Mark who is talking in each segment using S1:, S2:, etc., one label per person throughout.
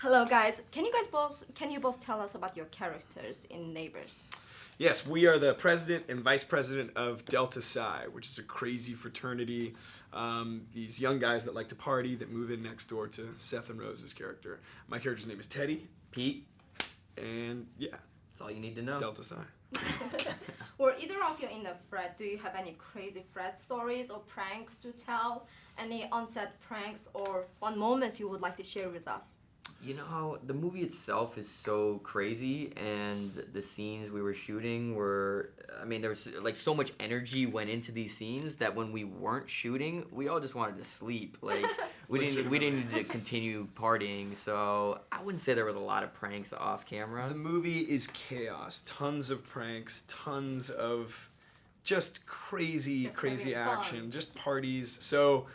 S1: Hello, guys. Can you both tell us about your characters in Neighbors?
S2: Yes, we are the president and vice president of Delta Psi, which is a crazy fraternity. These young guys that like to party that move in next door to Seth and Rose's character. My character's name is Teddy.
S3: Pete.
S2: And yeah.
S3: That's all you need to know.
S2: Delta Psi.
S1: Were either of you in the frat? Do you have any crazy frat stories or pranks to tell? Any on-set pranks or fun moments you would like to share with us?
S3: You know, the movie itself is so crazy, and the scenes we were shooting were, there was like so much energy went into these scenes that when we weren't shooting, we all just wanted to sleep. Like we didn't need to continue partying. So I wouldn't say there was a lot of pranks off camera.
S2: The movie is chaos. Tons of pranks, tons of just crazy action,
S1: fun.
S2: just parties. So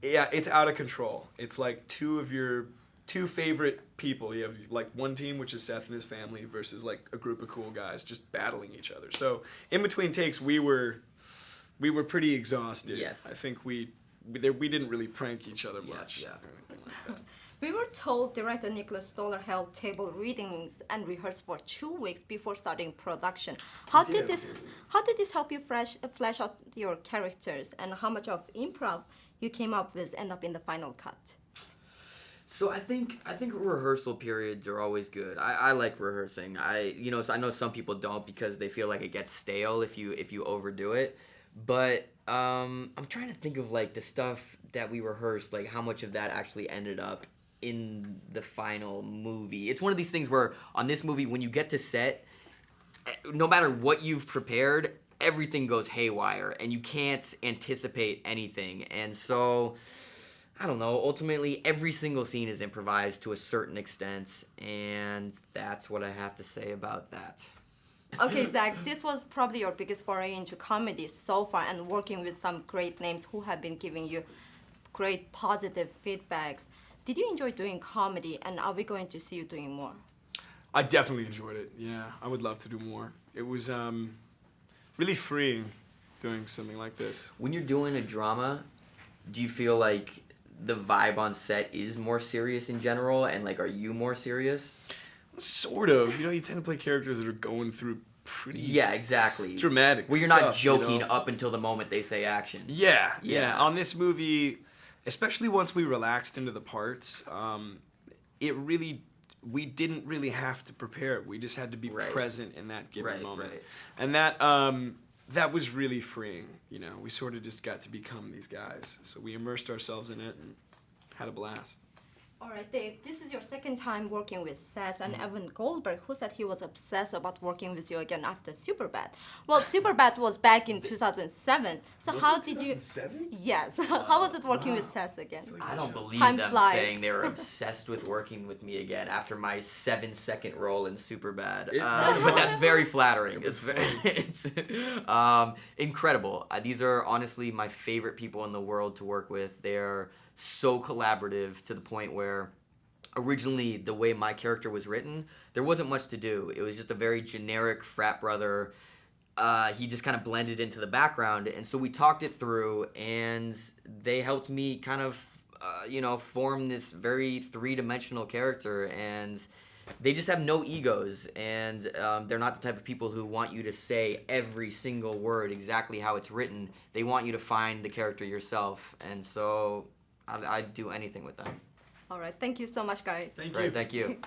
S2: yeah, it's out of control. It's like two of your two favorite people. You have like one team, which is Seth and his family, versus like a group of cool guys just battling each other. So in between takes, we were pretty exhausted.
S3: Yes.
S2: I think we didn't really prank each other much.
S3: Yeah.
S2: Or anything like that.
S1: We were told director Nicholas Stoller held table readings and rehearsed for 2 weeks before starting production. How did this help you flesh out your characters, and how much of improv you came up with end up in the final cut?
S3: So I think rehearsal periods are always good. I like rehearsing. So I know some people don't because they feel like it gets stale if you overdo it. But I'm trying to think of like the stuff that we rehearsed, like how much of that actually ended up in the final movie. It's one of these things where on this movie, when you get to set, no matter what you've prepared, everything goes haywire and you can't anticipate anything. And so I don't know, ultimately every single scene is improvised to a certain extent, and that's what I have to say about that.
S1: Okay, Zac, this was probably your biggest foray into comedy so far, and working with some great names who have been giving you great positive feedbacks. Did you enjoy doing comedy, and are we going to see you doing more?
S2: I definitely enjoyed it. Yeah, I would love to do more. It was really freeing doing something like this.
S3: When you're doing a drama, do you feel like the vibe on set is more serious in general, and like, are you more serious?
S2: Sort of. You tend to play characters that are going through pretty
S3: exactly
S2: dramatic
S3: where you're
S2: stuff,
S3: not joking up until the moment they say action.
S2: Yeah. On this movie, especially once we relaxed into the parts, we didn't really have to prepare it. We just had to be present in that given moment. And that was really freeing. We sort of just got to become these guys. So we immersed ourselves in it and had a blast.
S1: All right, Dave, this is your second time working with Seth and Evan Goldberg, who said he was obsessed about working with you again after Superbad. Well, Superbad was back in 2007. So how did you...
S2: 2007?
S1: Yes. How was it working with Seth again?
S3: I don't believe
S1: Time
S3: them
S1: flies.
S3: saying they were obsessed with working with me again after my 7-second role in Superbad.
S2: It-
S3: But that's very flattering. It's incredible. These are honestly my favorite people in the world to work with. They're so collaborative to the point where originally the way my character was written, there wasn't much to do. It was just a very generic frat brother. He just kind of blended into the background, and so we talked it through, and they helped me kind of form this very three-dimensional character, and they just have no egos, and they're not the type of people who want you to say every single word exactly how it's written. They want you to find the character yourself, and so I'd do anything with them.
S1: All right, thank you so much, guys.
S2: Thank you.
S3: Great, thank you.